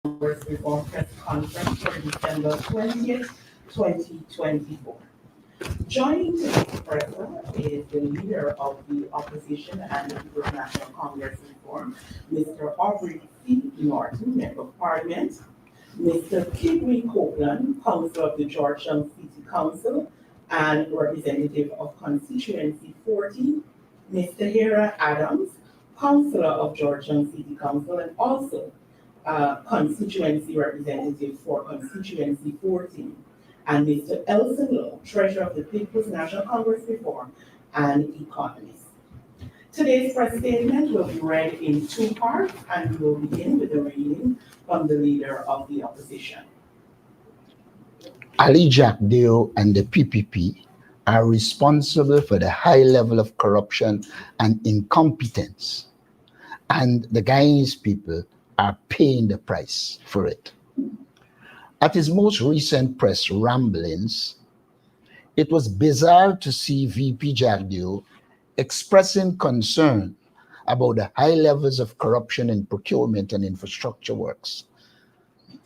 Congress Reform Press Conference for December 20th, 2024. Joining today's presser is the leader of the opposition and the People's National Congress Reform, Mr. Aubrey C. Norton, Member of Parliament, Mr. Kidwin Copeland, Councillor of the Georgetown City Council and representative of Constituency 40, Mr. Hera Adams, Councillor of Georgetown City Council and also constituency representative for Constituency 14, and Mr. Elson Lowe, Treasurer of the People's National Congress Reform and Economist. Today's press statement will be read in two parts, and we will begin with the reading from the Leader of the Opposition. Ali Jackdale and the PPP are responsible for the high level of corruption and incompetence, and the Guyanese people are paying the price for it. At his most recent press ramblings, it was bizarre to see VP Jagdeo expressing concern about the high levels of corruption in procurement and infrastructure works,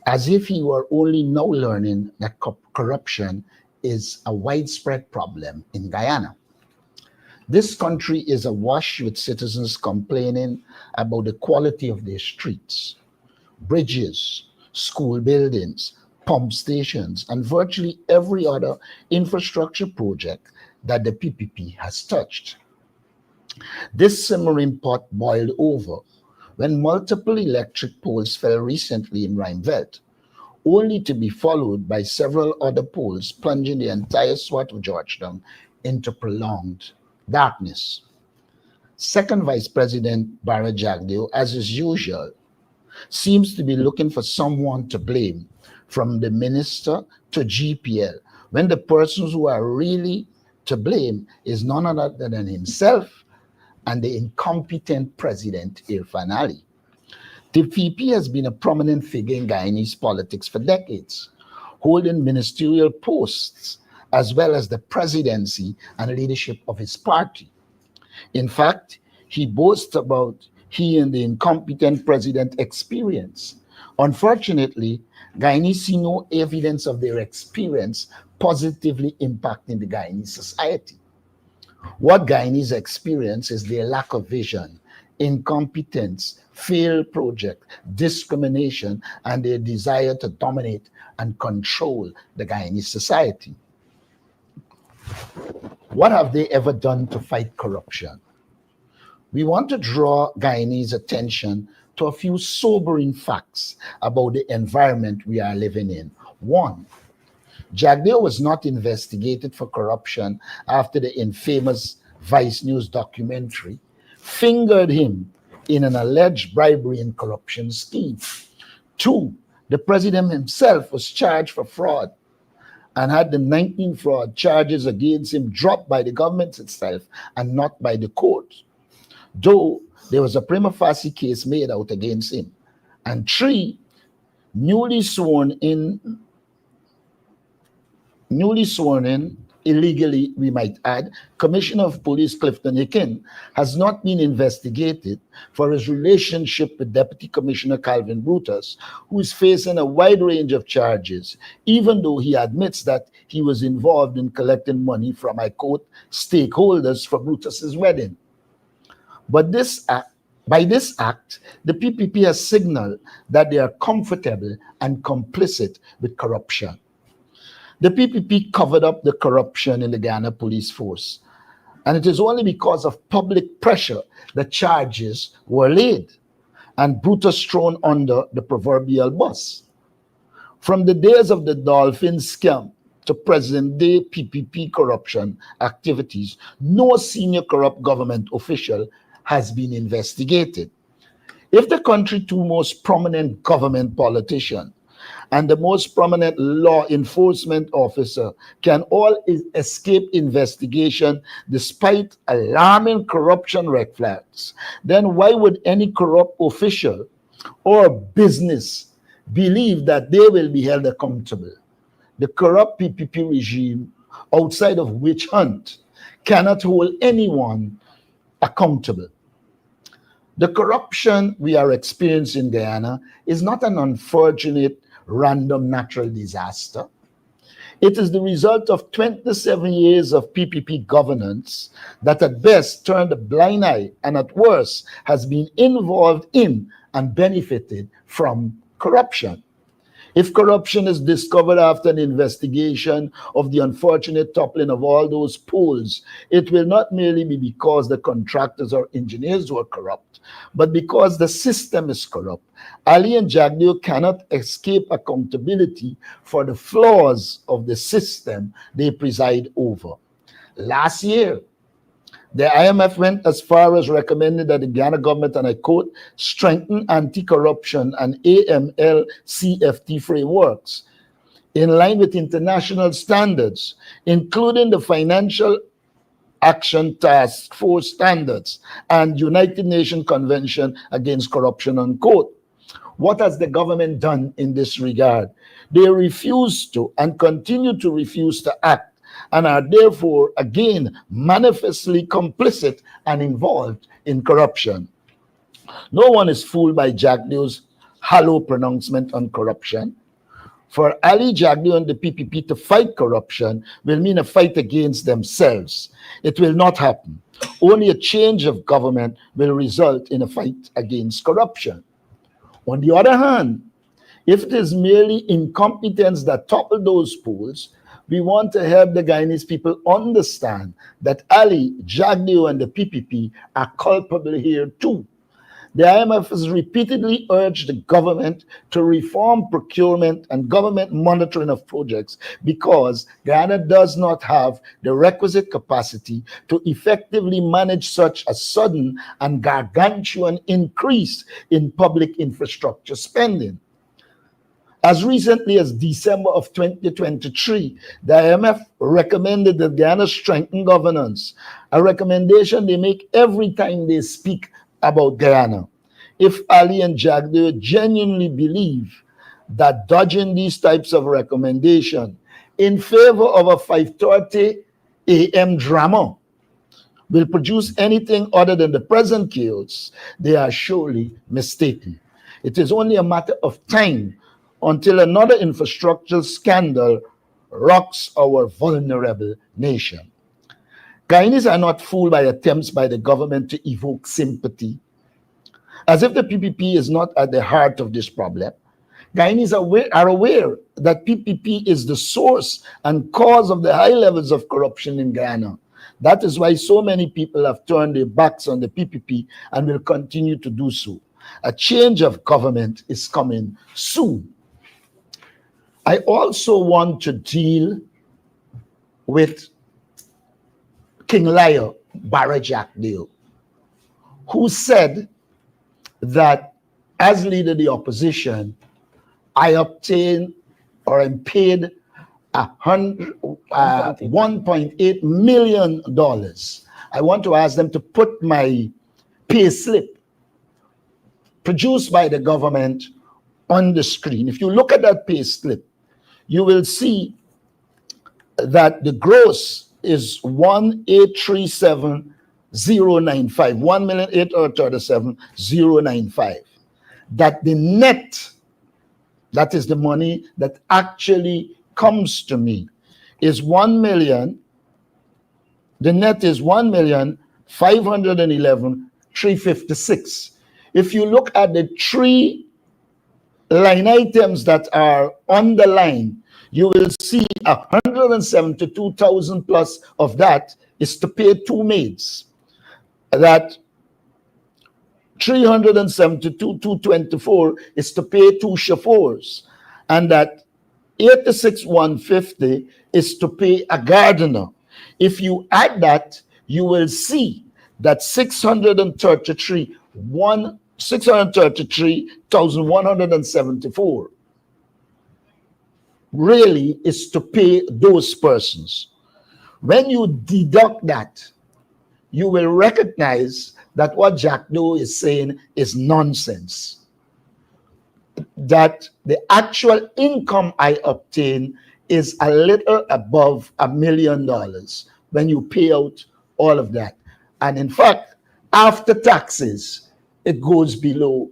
as if he were only now learning that corruption is a widespread problem in Guyana. This country is awash with citizens complaining about the quality of their streets, bridges, school buildings, pump stations, and virtually every other infrastructure project that the PPP has touched. This simmering pot boiled over when multiple electric poles fell recently in Rheinveld, only to be followed by several other poles plunging the entire swath of Georgetown into prolonged darkness. Second Vice President Barra Jagdeo, as is usual, seems to be looking for someone to blame, from the minister to GPL, when the persons who are really to blame is none other than himself and the incompetent President Irfan Ali. The PP has been a prominent figure in Guyanese politics for decades, holding ministerial posts as well as the presidency and leadership of his party. In fact, he boasts about he and the incompetent president experience. Unfortunately, Guyanese see no evidence of their experience positively impacting the Guyanese society. What Guyanese experience is their lack of vision, incompetence, failed project, discrimination, and their desire to dominate and control the Guyanese society. What have they ever done to fight corruption? We want to draw Guyanese attention to a few sobering facts about the environment we are living in. One, Jagdeo was not investigated for corruption after the infamous Vice News documentary fingered him in an alleged bribery and corruption scheme. Two, the president himself was charged for fraud and had the 19 fraud charges against him dropped by the government itself and not by the court, though there was a prima facie case made out against him. And three, newly sworn in, illegally, we might add, Commissioner of Police Clifton Hicken has not been investigated for his relationship with Deputy Commissioner Calvin Brutus, who is facing a wide range of charges, even though he admits that he was involved in collecting money from, I quote, stakeholders for Brutus's wedding. But by this act, the PPP has signaled that they are comfortable and complicit with corruption. The PPP covered up the corruption in the Guyana police force, and it is only because of public pressure that charges were laid and Brutus thrown under the proverbial bus. From the days of the dolphin scam to present-day PPP corruption activities, no senior corrupt government official has been investigated. If the country's two most prominent government politicians and the most prominent law enforcement officer can all escape investigation despite alarming corruption red flags, then why would any corrupt official or business believe that they will be held accountable? The corrupt PPP regime, outside of witch hunt, cannot hold anyone accountable. The corruption we are experiencing in Guyana is not an unfortunate random natural disaster. It is the result of 27 years of PPP governance that at best turned a blind eye and at worst has been involved in and benefited from corruption. If corruption is discovered after an investigation of the unfortunate toppling of all those pools, it will not merely be because the contractors or engineers were corrupt, but because the system is corrupt. Ali and Jagdeo cannot escape accountability for the flaws of the system they preside over. Last year, the IMF went as far as recommending that the Ghana government, and I quote, strengthen anti-corruption and AML CFT frameworks in line with international standards, including the Financial Action Task Force standards and United Nations Convention Against Corruption, unquote. What has the government done in this regard? They refuse to and continue to refuse to act, and are therefore again manifestly complicit and involved in corruption. No one is fooled by Jagdeo's hollow pronouncement on corruption. For Ali, Jagdeo, and the PPP to fight corruption will mean a fight against themselves. It will not happen. Only a change of government will result in a fight against corruption. On the other hand, if it is merely incompetence that toppled those pools, we want to help the Guyanese people understand that Ali, Jagdeo, and the PPP are culpable here too. The IMF has repeatedly urged the government to reform procurement and government monitoring of projects because Guyana does not have the requisite capacity to effectively manage such a sudden and gargantuan increase in public infrastructure spending. As recently as December of 2023, the IMF recommended that Guyana strengthen governance, a recommendation they make every time they speak about Guyana. If Ali and Jagdeo genuinely believe that dodging these types of recommendation in favor of a 5:30 a.m. drama will produce anything other than the present chaos, they are surely mistaken. It is only a matter of time until another infrastructure scandal rocks our vulnerable nation. Guyanese are not fooled by attempts by the government to evoke sympathy, as if the PPP is not at the heart of this problem. Guyanese are aware that PPP is the source and cause of the high levels of corruption in Guyana. That is why so many people have turned their backs on the PPP and will continue to do so. A change of government is coming soon. I also want to deal with King Liar, Barra Jagdeo, who said that as leader of the opposition, I obtained or am paid $1.8 million. I want to ask them to put my pay slip produced by the government on the screen. If you look at that pay slip, you will see that the gross is 1,837,095, 1,837,095. That the net, that is the money that actually comes to me, is 1 million. The net is 1,511,356. If you look at the three line items that are underlined, you will see 172,000 plus of that is to pay two maids. That 372,224 is to pay two chauffeurs, and that 86,150 is to pay a gardener. If you add that, you will see that 633,174 really is to pay those persons. When you deduct that, you will recognize that what Jagdeo is saying is nonsense. That the actual income I obtain is a little above $1 million when you pay out all of that. And in fact, after taxes, it goes below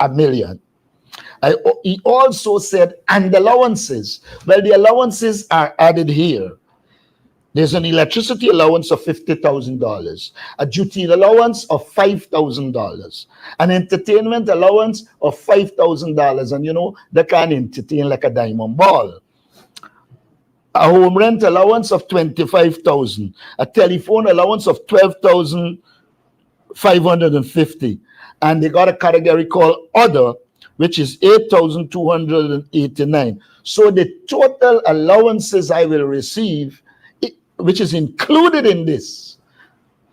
$1 million. He also said, and allowances. Well, the allowances are added here. There's an electricity allowance of $50,000, a duty allowance of $5,000, an entertainment allowance of $5,000, and you know, they can entertain like a diamond ball. A home rent allowance of $25,000, a telephone allowance of $12,550, and they got a category called other, which is $8,289. So the total allowances I will receive, which is included in this,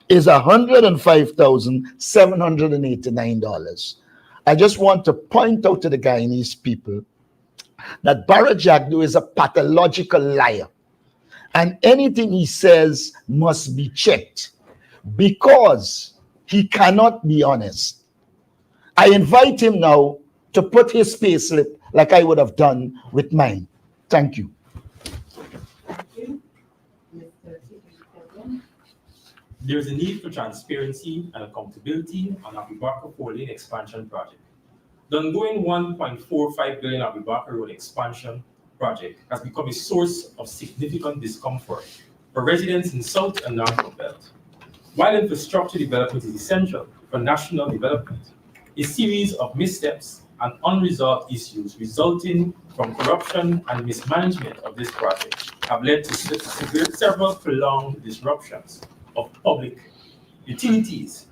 is $105,789. I just want to point out to the Guyanese people that Barra Jagdo is a pathological liar, and anything he says must be checked because he cannot be honest. I invite him now to put his payslip like I would have done with mine. Thank you. There is a need for transparency and accountability on Abubakar 4-lane expansion project. The ongoing $1.45 billion Abubakar Road expansion project has become a source of significant discomfort for residents in South and North of Belt. While infrastructure development is essential for national development, a series of missteps and unresolved issues resulting from corruption and mismanagement of this project have led to several prolonged disruptions of public utilities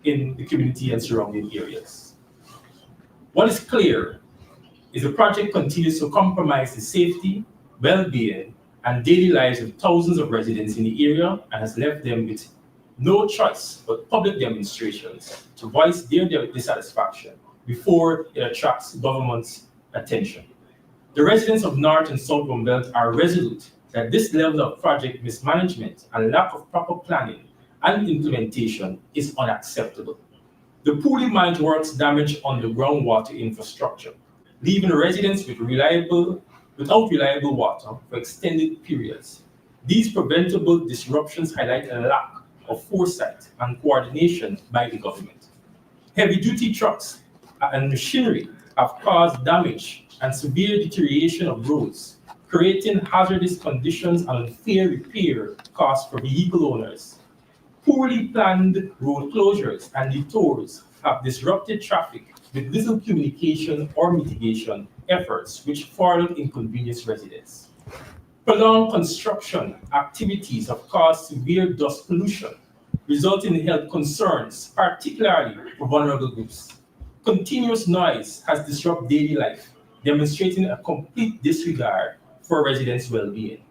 in the community and surrounding areas. What is clear is the project continues to compromise the safety, well-being, and daily lives of thousands of residents in the area and has left them with no choice but public demonstrations to voice their dissatisfaction before it attracts government's attention. The residents of North and South Belt are resolute that this level of project mismanagement and lack of proper planning and implementation is unacceptable. The poorly managed works damage underground water infrastructure, leaving residents without reliable water for extended periods. These preventable disruptions highlight a lack of foresight and coordination by the government. Heavy-duty trucks and machinery have caused damage and severe deterioration of roads, creating hazardous conditions and unfair repair costs for vehicle owners. Poorly planned road closures and detours have disrupted traffic with little communication or mitigation efforts, which further inconvenience residents. Prolonged construction activities have caused severe dust pollution, resulting in health concerns, particularly for vulnerable groups. Continuous noise has disrupted daily life, demonstrating a complete disregard for residents' well-being.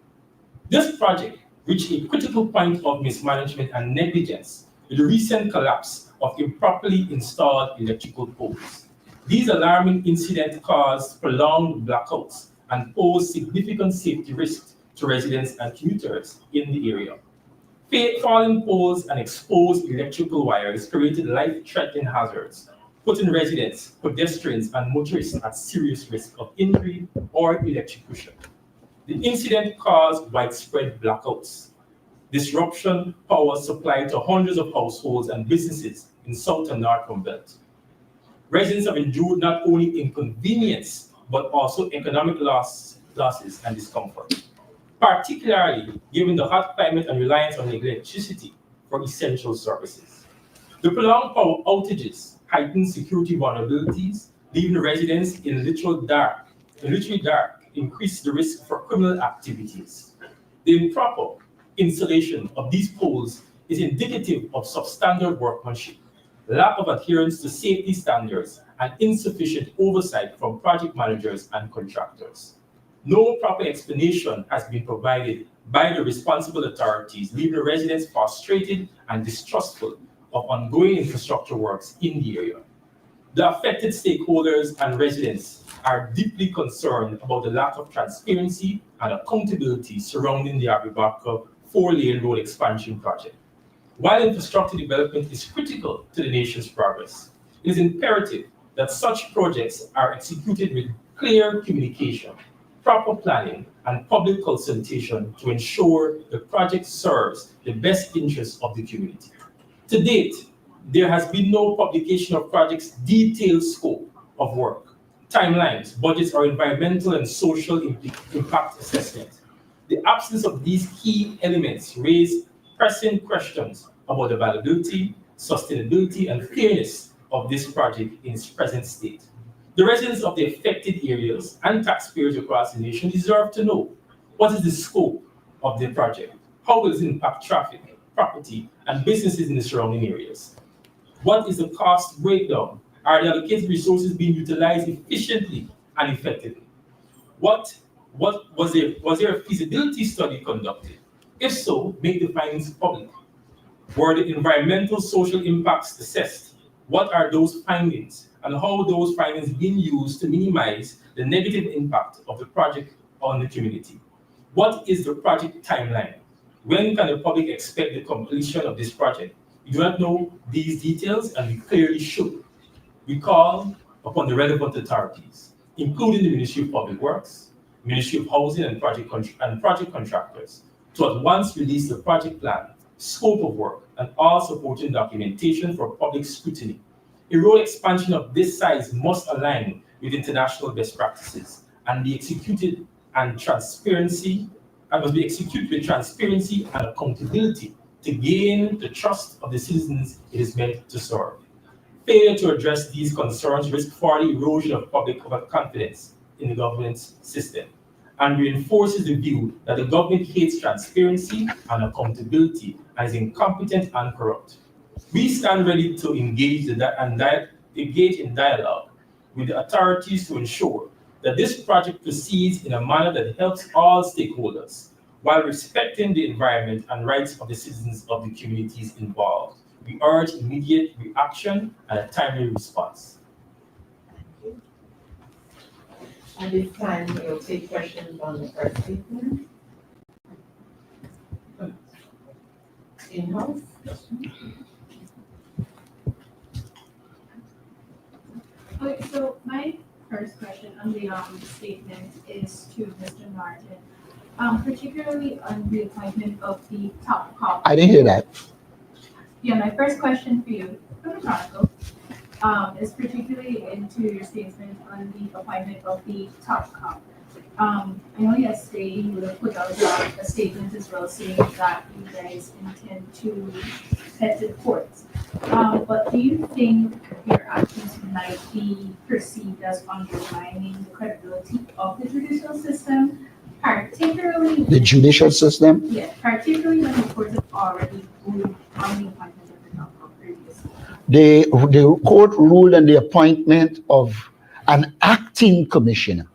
This project reached a critical point of mismanagement and negligence with the recent collapse of improperly installed electrical poles. These alarming incidents caused prolonged blackouts and pose significant safety risks to residents and commuters in the area. Fallen poles and exposed electrical wires created life-threatening hazards, putting residents, pedestrians, and motorists at serious risk of injury or electrocution. The incident caused widespread blackouts, disruption power supply to hundreds of households and businesses in South and North Belt. Residents have endured not only inconvenience, but also economic losses and discomfort, particularly given the hot climate and reliance on electricity for essential services. The prolonged power outages heighten security vulnerabilities, leaving residents in literally dark, increase the risk for criminal activities. The improper installation of these poles is indicative of substandard workmanship, lack of adherence to safety standards, and insufficient oversight from project managers and contractors. No proper explanation has been provided by the responsible authorities, leaving the residents frustrated and distrustful of ongoing infrastructure works in the area. The affected stakeholders and residents are deeply concerned about the lack of transparency and accountability surrounding the Abubakar 4-lane road expansion project. While infrastructure development is critical to the nation's progress, it is imperative that such projects are executed with clear communication, proper planning, and public consultation to ensure the project serves the best interests of the community. To date, There has been no publication of projects' detailed scope of work, timelines, budgets, or environmental and social impact assessment. The absence of these key elements raise pressing questions about the viability, sustainability, and fairness of this project in its present state. The residents of the affected areas and taxpayers across the nation deserve to know what is the scope of the project, how will it impact traffic, property, and businesses in the surrounding areas. What is the cost breakdown? Are the allocated resources being utilized efficiently and effectively? Was there a feasibility study conducted? If so, make the findings public. Were the environmental social impacts assessed? What are those findings and how those findings being used to minimize the negative impact of the project on the community? What is the project timeline? When can the public expect the completion of this project? We do not know these details, and we clearly should. We call upon the relevant authorities, including the Ministry of Public Works, Ministry of Housing and project contractors, to at once release the project plan, scope of work, and all supporting documentation for public scrutiny. A road expansion of this size must align with international best practices and be executed and transparency, and must be executed with transparency and accountability to gain the trust of the citizens it is meant to serve. Failure to address these concerns risk further erosion of public confidence in the governance system and reinforces the view that the government hates transparency and accountability and is incompetent and corrupt. We stand ready to engage in dialogue with the authorities to ensure that this project proceeds in a manner that helps all stakeholders while respecting the environment and rights of the citizens of the communities involved. We urge immediate reaction and a timely response. At this time, we'll take questions on the first statement. In-house. Okay, so my first question on the statement is to Mr. Martin, particularly on the appointment of the top cop. I didn't hear that. Yeah, my first question for you, from the Chronicle, is particularly into your statement on the appointment of the top cop. I know yesterday you would have put out a statement as well saying that you guys intend to head to the courts. But do you think your actions might be perceived as undermining the credibility of the judicial system, particularly The judicial system? yeah, particularly when the courts have already ruled on the appointment of the top cop previously? The court ruled on the appointment of an acting commissioner.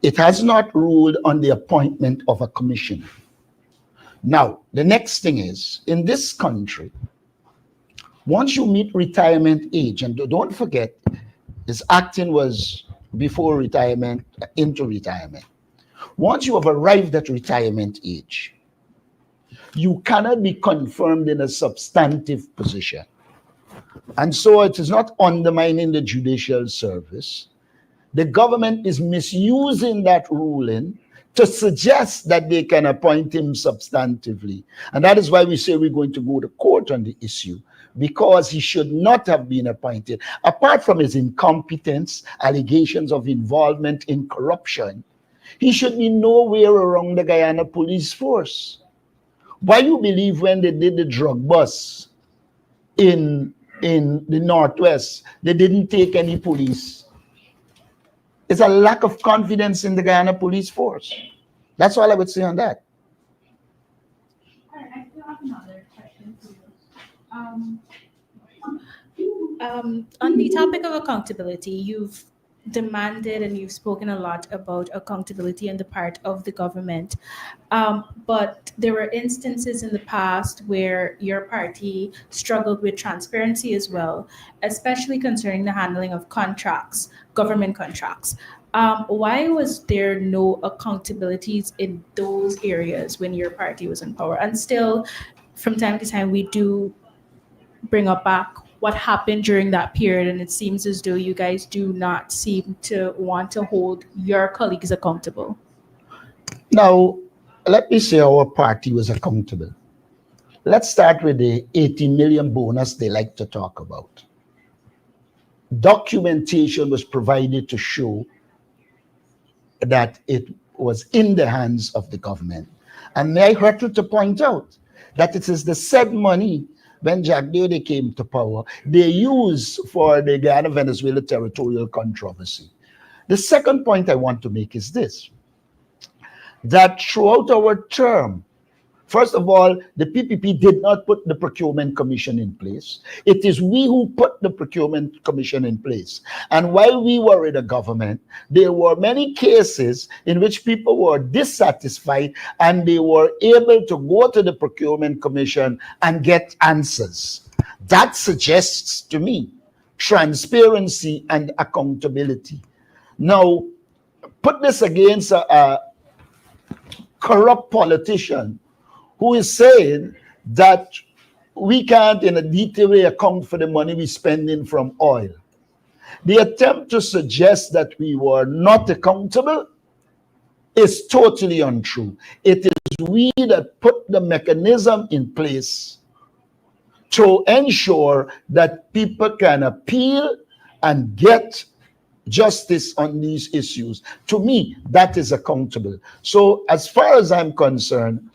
It has not ruled on the appointment of a commissioner. Now, the next thing is, in this country, once you meet retirement age, and don't forget, this acting was before retirement, into retirement. Once you have arrived at retirement age, you cannot be confirmed in a substantive position. And so it is not undermining the judicial service. The government is misusing that ruling to suggest that they can appoint him substantively. And that is why we say we're going to go to court on the issue, because he should not have been appointed. Apart from his incompetence, allegations of involvement in corruption, he should be nowhere around the Guyana police force. Why you believe when they did the drug bust in the Northwest, they didn't take any police? It's a lack of confidence in the Guyana police force. That's all I would say on that. All right, I still have another question for you. On the topic of accountability, you've demanded and you've spoken a lot about accountability on the part of the government. But there were instances in the past where your party struggled with transparency as well, especially concerning the handling of contracts, government contracts. Why was there no accountabilities in those areas when your party was in power? And still, from time to time, we do bring up back what happened during that period, and it seems as though you guys do not seem to want to hold your colleagues accountable. Now, let me say our party was accountable. Let's start with the 80 million bonus they like to talk about. Documentation was provided to show that it was in the hands of the government. And may I hurtle to point out that it is the said money when Jack Dede came to power, they used for the Guyana-Venezuela territorial controversy. The second point I want to make is this, that throughout our term, first of all, the PPP did not put the Procurement Commission in place. It is we who put the Procurement Commission in place. And while we were in the government, there were many cases in which people were dissatisfied and they were able to go to the Procurement Commission and get answers. That suggests to me transparency and accountability. Now, put this against a corrupt politician who is saying that we can't in a detailed way account for the money we spending from oil. The attempt to suggest that we were not accountable is totally untrue. It is we that put the mechanism in place to ensure that people can appeal and get justice on these issues. To me, that is accountable. So as far as I'm concerned,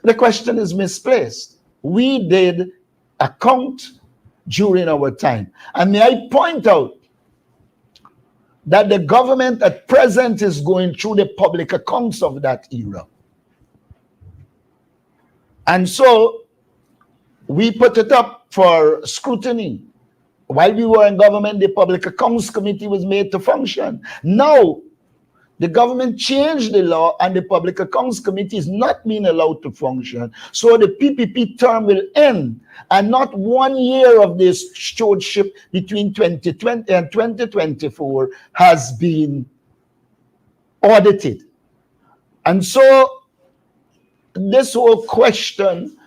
the question is misplaced. We did account during our time. And may I point out that the government at present is going through the public accounts of that era. And so we put it up for scrutiny. While we were in government, the Public Accounts Committee was made to function. Now, the government changed the law and the Public Accounts Committee is not being allowed to function. So the PPP term will end and not 1 year of this stewardship between 2020 and 2024 has been audited. And so this whole question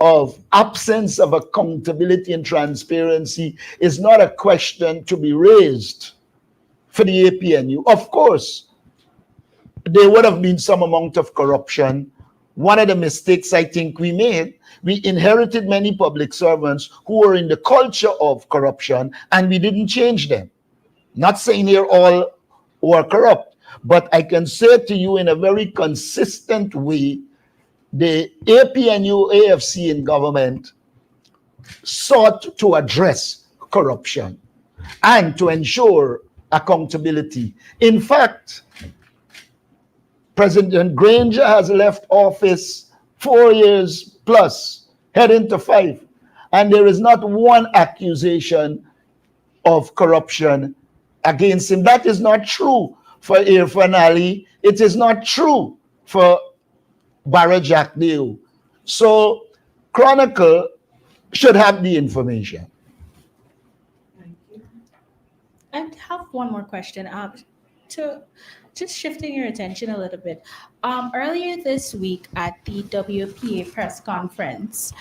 of absence of accountability and transparency is not a question to be raised for the APNU. Of course, there would have been some amount of corruption. One of the mistakes I think we made, we inherited many public servants who were in the culture of corruption and we didn't change them. Not saying here all were corrupt, but I can say to you in a very consistent way, the APNU, AFC in government sought to address corruption and to ensure accountability. In fact, President Granger has left office 4 years plus, heading to 5, and there is not one accusation of corruption against him. That is not true for Irfan Ali. It is not true for Barra Jack Deo. So Chronicle should have the information. Thank you. I have one more question. To just shifting your attention a little bit. Earlier this week at the WPA press conference,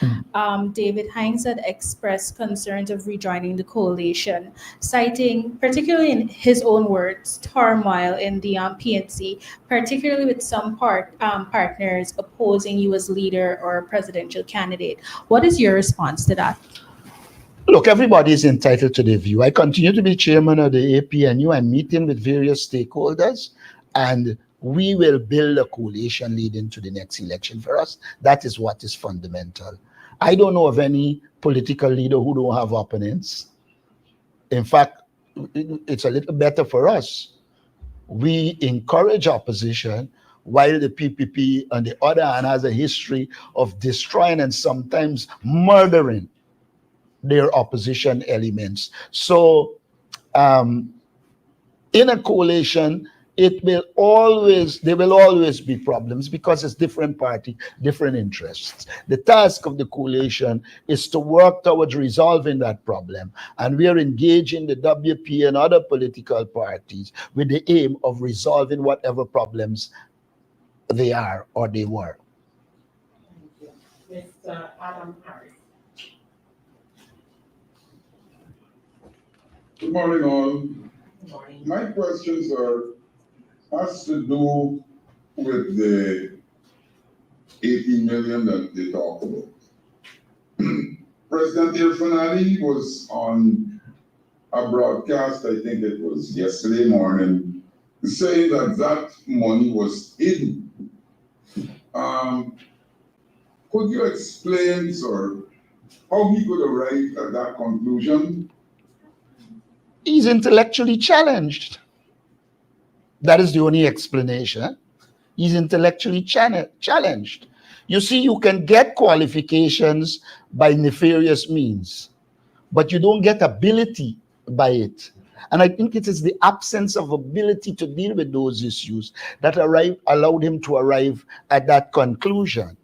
David Hines had expressed concerns of rejoining the coalition, citing, particularly in his own words, turmoil in the PNC, particularly with some partners opposing you as leader or presidential candidate. What is your response to that? Look, everybody is entitled to their view. I continue to be chairman of the APNU. I'm meeting with various stakeholders, and we will build a coalition leading to the next election for us. That is what is fundamental. I don't know of any political leader who don't have opponents. In fact, it's a little better for us. We encourage opposition, while the PPP, on the other hand, has a history of destroying and sometimes murdering their opposition elements. So in a coalition, there will always be problems because it's different party, different interests. The task of the coalition is to work towards resolving that problem. And we are engaging the WP and other political parties with the aim of resolving whatever problems they are or they were. Thank you. Mr. Adam Harris. Good morning, all. Good morning. My questions has to do with the 80 million that they talk about. President Irfanali was on a broadcast, I think it was yesterday morning, saying that that money was hidden. Could you explain, sir, how he could arrive at that conclusion? He's intellectually challenged. That is the only explanation. He's intellectually challenged. You see, you can get qualifications by nefarious means, but you don't get ability by it. And I think it is the absence of ability to deal with those issues that allowed him to arrive at that conclusion.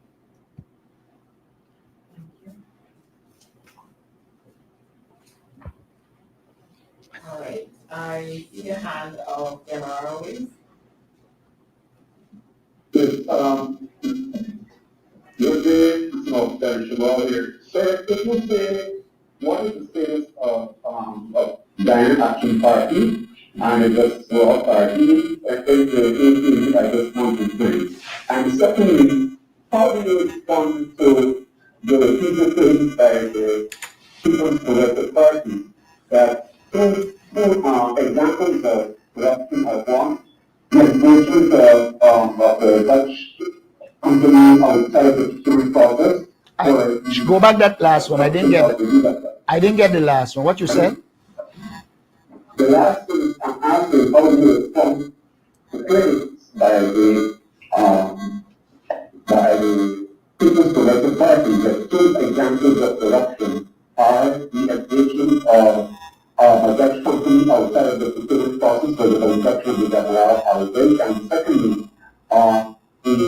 All right, I see a hand of Emma. Good day, Senator here. Sir, could you say what is the status of Giant Action Party and its Raw Party at the at this point in time? And secondly, how do you respond to the criticism by the People's Progressive Party that two examples of corruption are one, the engagement of the Dutch company outside of the procurement process? Go back that last one. I didn't get the last one. What you said? The last one I'm asking how do you respond to claims by the People's Progressive Party that two examples of corruption are the engagement of a Dutch company outside of the procurement process for the construction of the Gabriel Housing, and secondly, the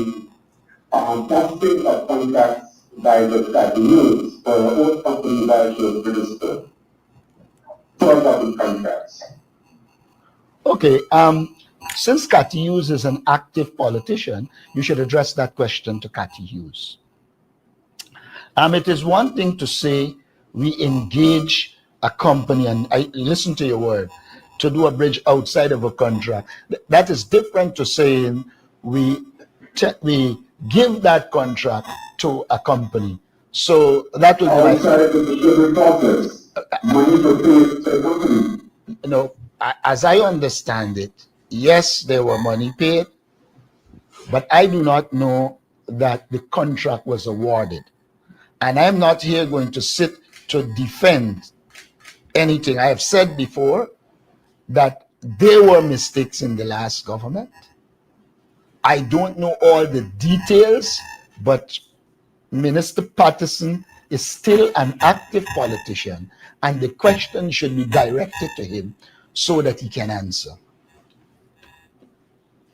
posting of contracts by the tribunals for own company that should administer third-party contracts. Okay. Since Cathy Hughes is an active politician, you should address that question to Cathy Hughes. It is one thing to say we engage a company, and I listen to your word, to do a bridge outside of a contract. That is different to saying we give that contract to a company. So that would be outside of the procurement process, money for paid to the company. You know, as I understand it, yes, there were money paid, but I do not know that the contract was awarded. And I'm not here going to sit to defend anything. I have said before that there were mistakes in the last government. I don't know all the details, but Minister Patterson is still an active politician, and the question should be directed to him so that he can answer.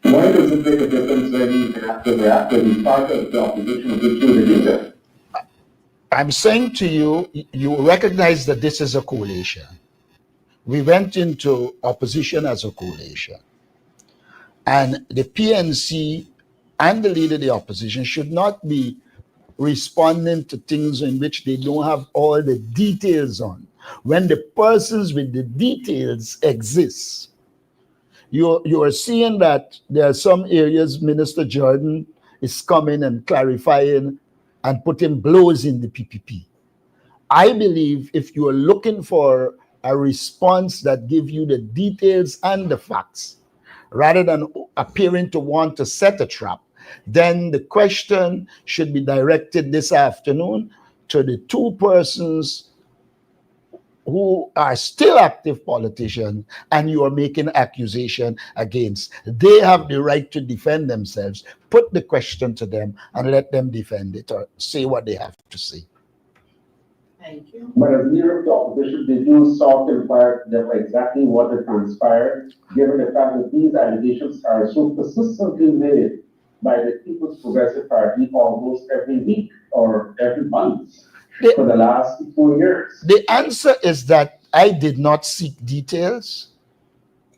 Why does it make a difference when he's after he's part of the opposition of the leader? I'm saying to you, you recognize that this is a coalition. We went into opposition as a coalition. And the PNC and the leader of the opposition should not be responding to things in which they don't have all the details on. When the persons with the details exist, you are seeing that there are some areas Minister Jordan is coming and clarifying and putting blows in the PPP. I believe if you are looking for a response that gives you the details and the facts, rather than appearing to want to set a trap, then the question should be directed this afternoon to the two persons who are still active politicians and you are making accusation against. They have the right to defend themselves. Put the question to them and let them defend it or say what they have to say. Thank you. But as leader of the opposition, did you sought to inquire them exactly what had transpired, given the fact that these allegations are so persistently made by the People's Progressive Party almost every week or every month for the last 4 years? The answer is that I did not seek details.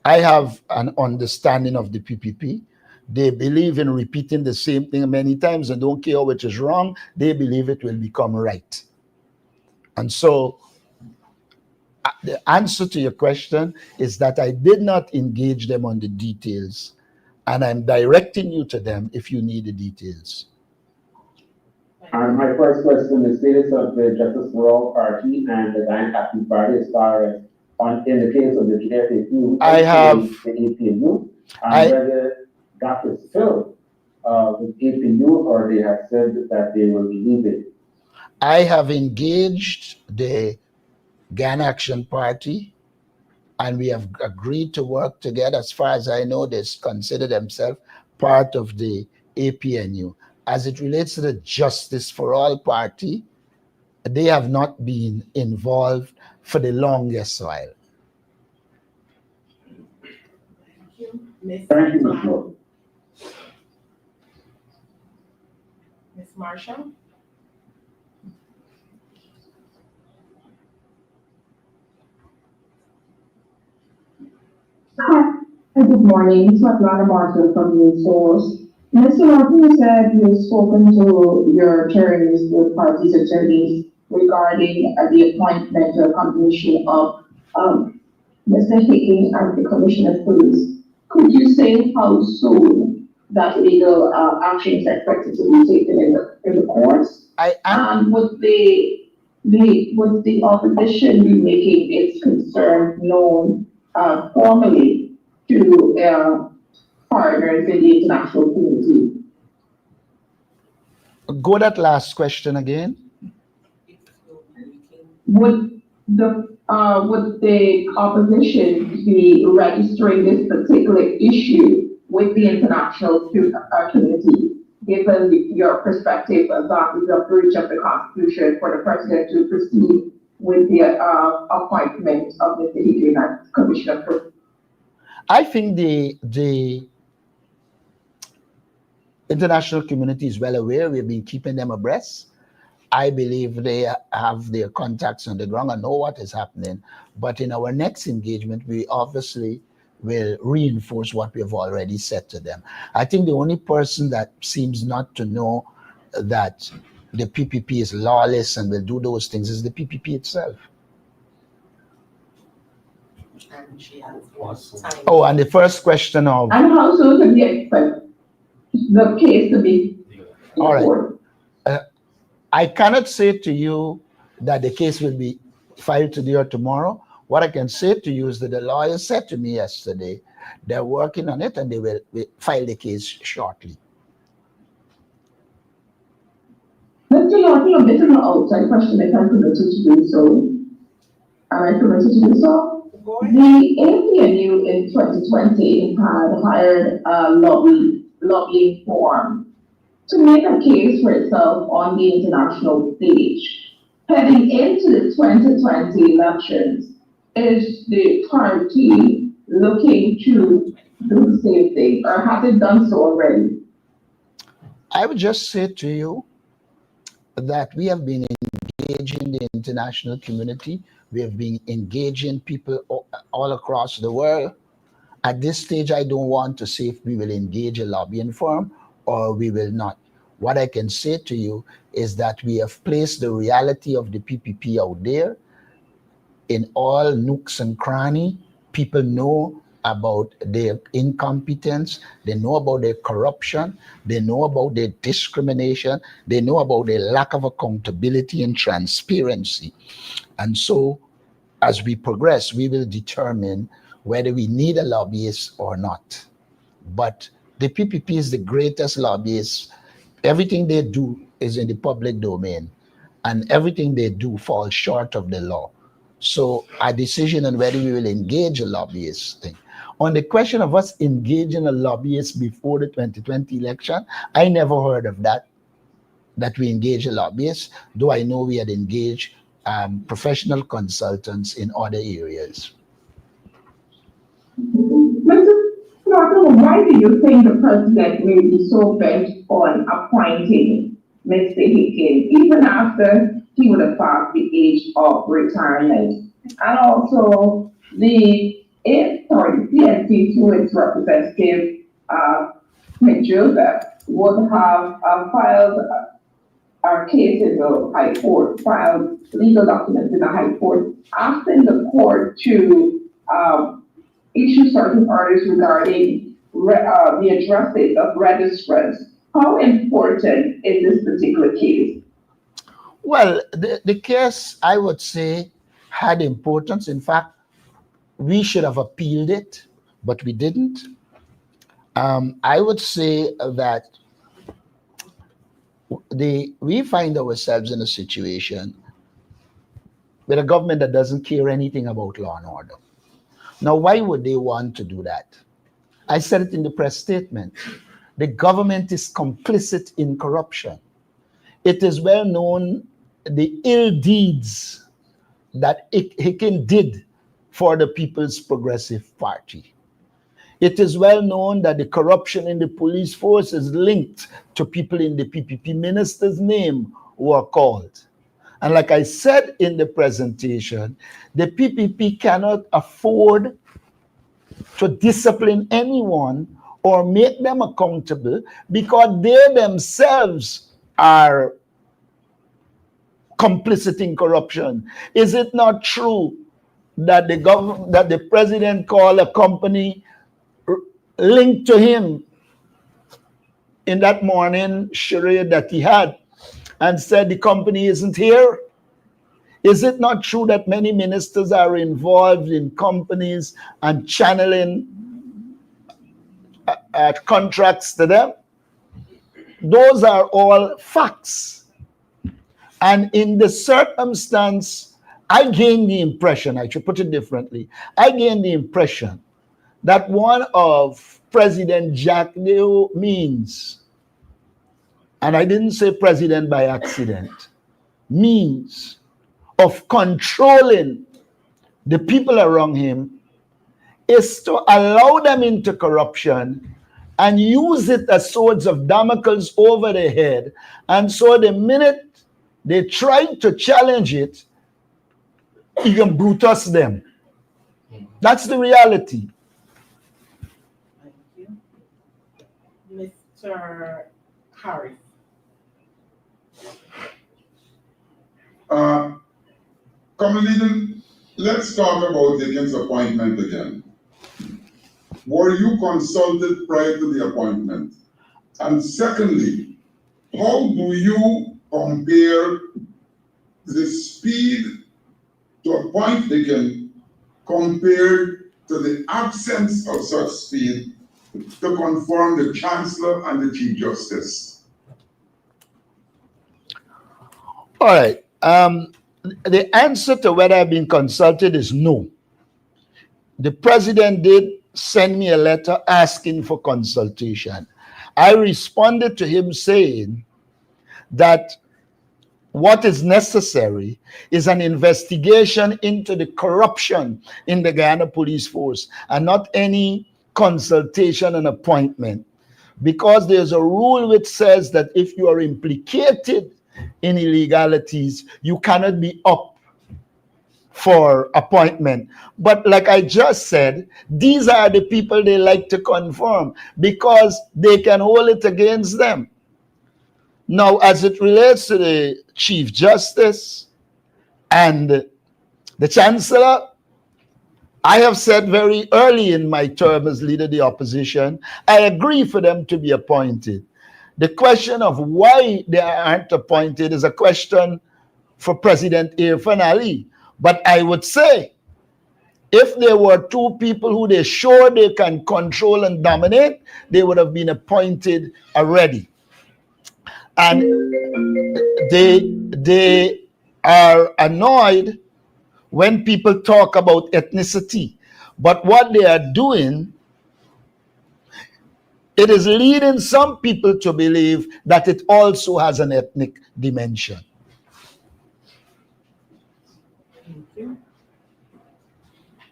I have an understanding of the PPP. They believe in repeating the same thing many times and don't care which is wrong. They believe it will become right. And so the answer to your question is that I did not engage them on the details, and I'm directing you to them if you need the details. Thank My first question, the status of the Justice for All Party and the Diane Action Party as far as in the case of the JFAQ, I have, the APNU, and I, whether that is filled with APNU or they have said that they will be leaving. I have engaged the Ghana Action Party, and we have agreed to work together. As far as I know, they consider themselves part of the APNU. As it relates to the Justice for All Party, they have not been involved for the longest while. Thank you. Ms. Thank you, Ms. Lord. Ms. Marshall? Hi, good morning. It's Matlana Marshall from News Source. Mr. Martin, you said you've spoken to your attorneys, the parties' attorneys, regarding the appointment or commission of Mr. Higgins as the Commissioner of Police. Could you say how soon that legal action is expected to be taken in the courts? And would the opposition be making its concern known formally to partners in the international community? Go that last question again. Would the opposition be registering this particular issue with the international community, given your perspective about the breach of the Constitution for the president to proceed with the appointment of Mr. Higgins as Commissioner? I think the international community is well aware. We've been keeping them abreast. I believe they have their contacts on the ground and know what is happening. But in our next engagement, we obviously will reinforce what we have already said to them. I think the only person that seems not to know that the PPP is lawless and will do those things is the PPP itself. And she has time. Oh, and the first question of... And how soon can we expect the case to be all right. reported? I cannot say to you that the case will be filed today or tomorrow. What I can say to you is that the lawyer said to me yesterday, they're working on it and they will file the case shortly. Mr. Lawton, this is an outside question if I'm permitted to do so. Am I permitted to do so? The APNU in 2020 had hired a lobbying firm to make a case for itself on the international stage. Heading into the 2020 elections, is the party looking to do the same thing, or has it done so already? I would just say to you that we have been engaging the international community. We have been engaging people all across the world. At this stage, I don't want to say if we will engage a lobbying firm or we will not. What I can say to you is that we have placed the reality of the PPP out there in all nooks and crannies. People know about their incompetence, they know about their corruption, they know about their discrimination, they know about their lack of accountability and transparency. And so as we progress, we will determine whether we need a lobbyist or not. But the PPP is the greatest lobbyist. Everything they do is in the public domain, and everything they do falls short of the law. So our decision on whether we will engage a lobbyist thing. On the question of us engaging a lobbyist before the 2020 election, I never heard of that we engage a lobbyist, though I know we had engaged professional consultants in other areas. Mr. Martin, why do you think the president may be so bent on appointing Mr. Higgins, even after he would have passed the age of retirement? And also, the PNC, through its representative, Joseph, would have filed our case in the High Court, filed legal documents in the High Court, asking the court to issue certain orders regarding the addresses of registrants. How important is this particular case Well, the case, I would say, had importance. In fact, we should have appealed it, but we didn't. I would say that we find ourselves in a situation with a government that doesn't care anything about law and order. Now, why would they want to do that? I said it in the press statement. The government is complicit in corruption. It is well known the ill deeds that Hicken did for the People's Progressive Party. It is well known that the corruption in the police force is linked to people in the PPP minister's name who are called. And like I said in the presentation, the PPP cannot afford to discipline anyone or make them accountable because they themselves are complicit in corruption. Is it not true that the president called a company linked to him in that morning charade that he had and said the company isn't here? Is it not true that many ministers are involved in companies and channeling contracts to them? Those are all facts. And in the circumstance, I gained the impression, I should put it differently, I gained the impression that one of President Jack Leo means, and I didn't say president by accident, means of controlling the people around him is to allow them into corruption and use it as swords of Damocles over their head. And so the minute they try to challenge it, he can brutus them. That's the reality. Thank you. Mr. Harris. Commonly, let's talk about Hicken's appointment again. Were you consulted prior to the appointment? And secondly, how do you compare the speed to appoint Hicken compared to the absence of such speed to confirm the Chancellor and the Chief Justice? All right. The answer to whether I've been consulted is no. The president did send me a letter asking for consultation. I responded to him saying that what is necessary is an investigation into the corruption in the Guyana Police Force and not any consultation and appointment. Because there's a rule which says that if you are implicated in illegalities, you cannot be up for appointment. But like I just said, these are the people they like to confirm because they can hold it against them. Now, as it relates to the Chief Justice and the Chancellor, I have said very early in my term as leader of the opposition, I agree for them to be appointed. The question of why they aren't appointed is a question for President Irfan Ali. But I would say, if there were two people who they're sure they can control and dominate, they would have been appointed already. And they are annoyed when people talk about ethnicity. But what they are doing, it is leading some people to believe that it also has an ethnic dimension. Thank you.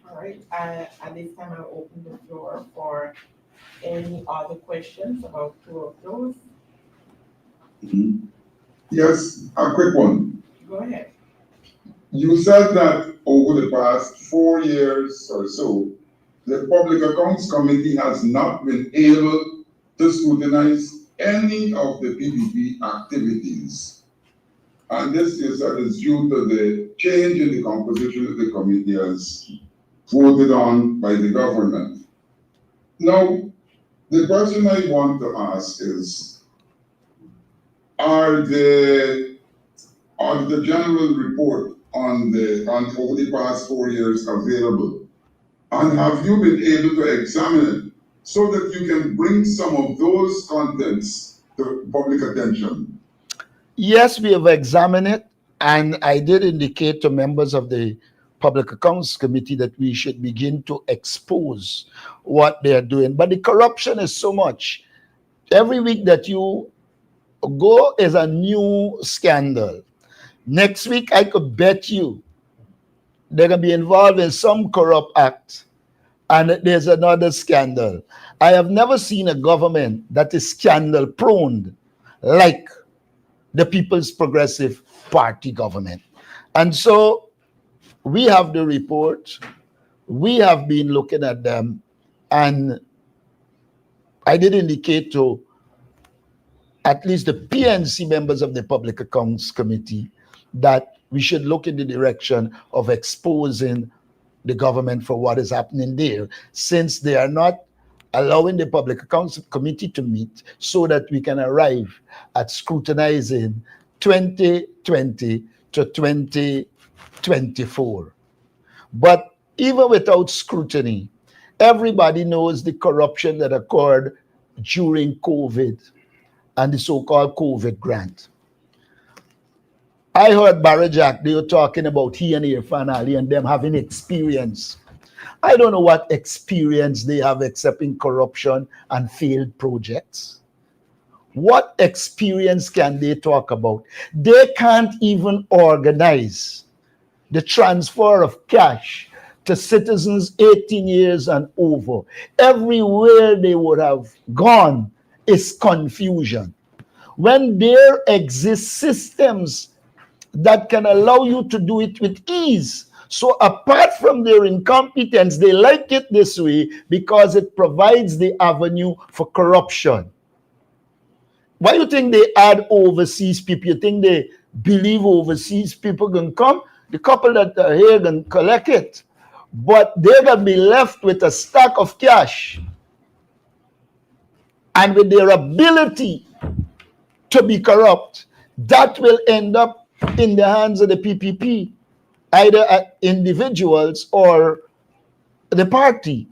All right. At this time, I'll open the floor for any other questions about two of those. Yes, a quick one. Go ahead. You said that over the past 4 years or so, the Public Accounts Committee has not been able to scrutinize any of the PPP activities. And this is due to the change in the composition of the committee as voted on by the government. Now, the question I want to ask is, are the Auditor General report on over the past 4 years available? And have you been able to examine it so that you can bring some of those contents to public attention? Yes, we have examined it, and I did indicate to members of the Public Accounts Committee that we should begin to expose what they are doing. But the corruption is so much. Every week that you go is a new scandal. Next week, I could bet you they're going to be involved in some corrupt act, and there's another scandal. I have never seen a government that is scandal prone like the People's Progressive Party government. And so we have the report, we have been looking at them, and I did indicate to at least the PNC members of the Public Accounts Committee that we should look in the direction of exposing the government for what is happening there, since they are not allowing the Public Accounts Committee to meet so that we can arrive at scrutinizing 2020 to 2024. But even without scrutiny, everybody knows the corruption that occurred during COVID and the so-called COVID grant. I heard Barry Jack, they were talking about he and Irfan Ali and them having experience. I don't know what experience they have except in corruption and failed projects. What experience can they talk about? They can't even organize the transfer of cash to citizens 18 years and over. Everywhere they would have gone is confusion. When there exist systems that can allow you to do it with ease. So apart from their incompetence, they like it this way because it provides the avenue for corruption. Why do you think they add overseas people? You think they believe overseas people can come? The couple that are here can collect it. But they're going to be left with a stack of cash. And with their ability to be corrupt, that will end up in the hands of the PPP, either individuals or the party.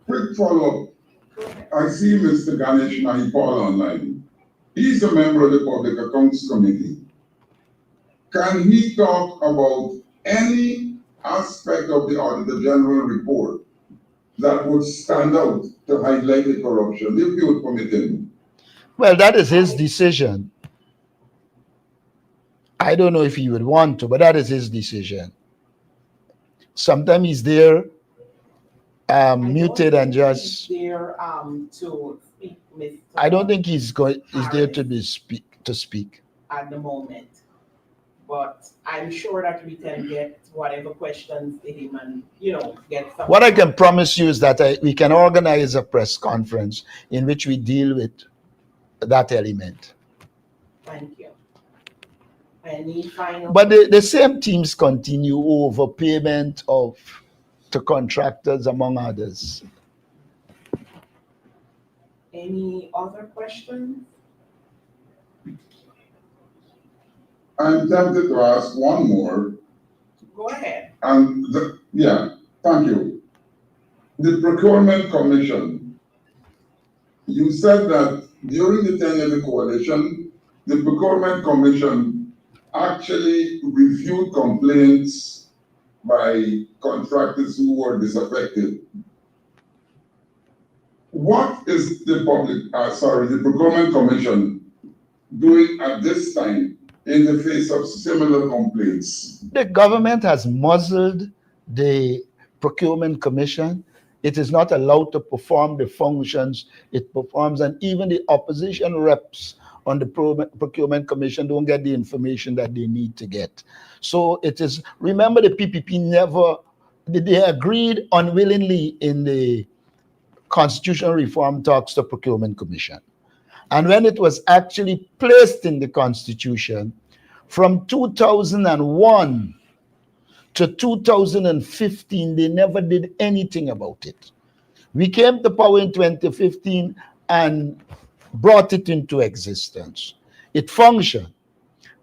Quick follow-up. I see Mr. Ganesh Mahipal online. He's a member of the Public Accounts Committee. Can he talk about any aspect of the Auditor General report that would stand out to highlight the corruption, if you would permit him? Well, that is his decision. I don't know if he would want to, but that is his decision. Sometimes he's there, muted and just. There to speak, Mr. I don't think he's there to speak at the moment, but I'm sure that we can get whatever questions to him and get some. What I can promise you is that we can organize a press conference in which we deal with that element. Thank you. Any final? But the same teams continue overpayment to contractors, among others. Any other questions? I'm tempted to ask one more. Go ahead. And thank you. The Procurement Commission. You said that during the tenure of the coalition, the Procurement Commission actually reviewed complaints by contractors who were disaffected. What is the Procurement Commission doing at this time in the face of similar complaints? The government has muzzled the Procurement Commission. It is not allowed to perform the functions it performs, and even the opposition reps on the Procurement Commission don't get the information that they need to get. So it is, remember the PPP they agreed unwillingly in the constitutional reform talks to Procurement Commission. And when it was actually placed in the Constitution, from 2001 to 2015, they never did anything about it. We came to power in 2015 and brought it into existence. it functioned.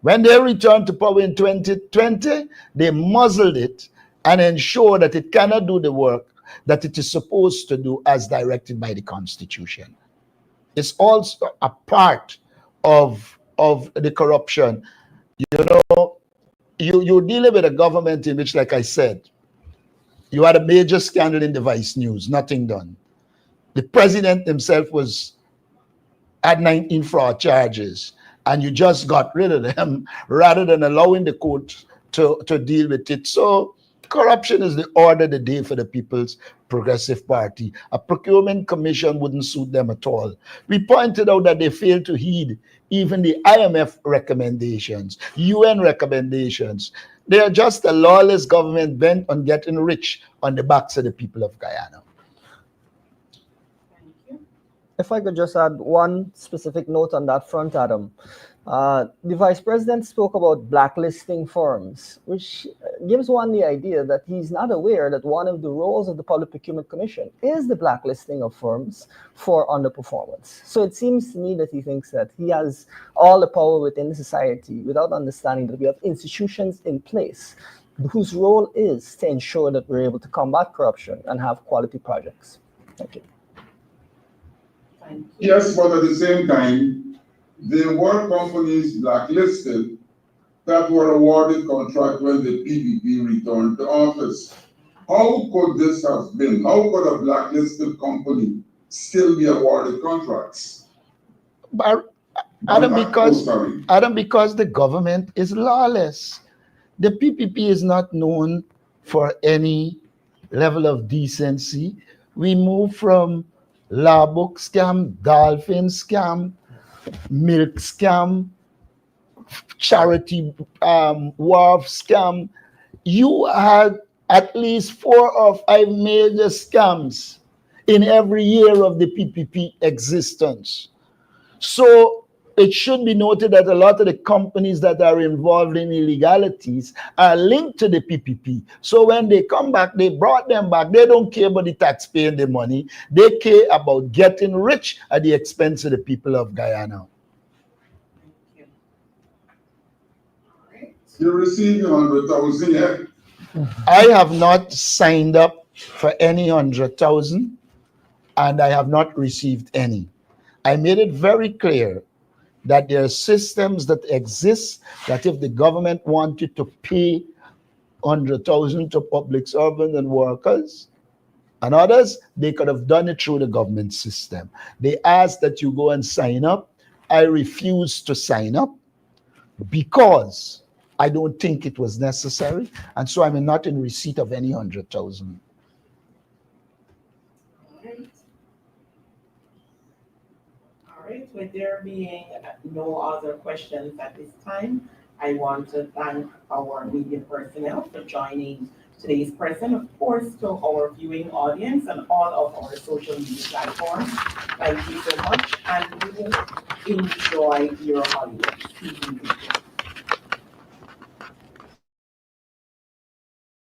When they returned to power in 2020, they muzzled it and ensured that it cannot do the work that it is supposed to do as directed by the Constitution. It's also a part of the corruption. You know, you're dealing with a government in which, like I said, you had a major scandal in the Vice News, nothing done. The president himself had 19 fraud charges, and you just got rid of them rather than allowing the court to deal with it. So corruption is the order of the day for the People's Progressive Party. A procurement commission wouldn't suit them at all. We pointed out that they failed to heed even the IMF recommendations, UN recommendations. They are just a lawless government bent on getting rich on the backs of the people of Guyana. If I could just add one specific note on that front, Adam. The Vice President spoke about blacklisting firms, which gives one the idea that he's not aware that one of the roles of the Public Procurement Commission is the blacklisting of firms for underperformance. So it seems to me that he thinks that he has all the power within society without understanding that we have institutions in place whose role is to ensure that we're able to combat corruption and have quality projects. Thank you. Yes, but at the same time, there were companies blacklisted that were awarded contract when the PPP returned to office. How could this have been? How could a blacklisted company still be awarded contracts? But Adam, because the government is lawless. The PPP is not known for any level of decency. We move from law book scam, dolphin scam, milk scam, charity wharf scam. You had at least 4 or 5 major scams in every year of the PPP existence. So it should be noted that a lot of the companies that are involved in illegalities are linked to the PPP. So when they come back, they brought them back. They don't care about the taxpayer and the money. They care about getting rich at the expense of the people of Guyana. You received 100,000 yet? I have not signed up for any 100,000, and I have not received any. I made it very clear that there are systems that exist that if the government wanted to pay 100,000 to public servants and workers and others, they could have done it through the government system. They asked that you go and sign up. I refused to sign up because I don't think it was necessary, and so I'm not in receipt of any 100,000. All right, with there being no other questions at this time, I want to thank our media personnel for joining today's present, of course, to our viewing audience and all of our social media platforms. Thank you so much, and we will enjoy your holiday.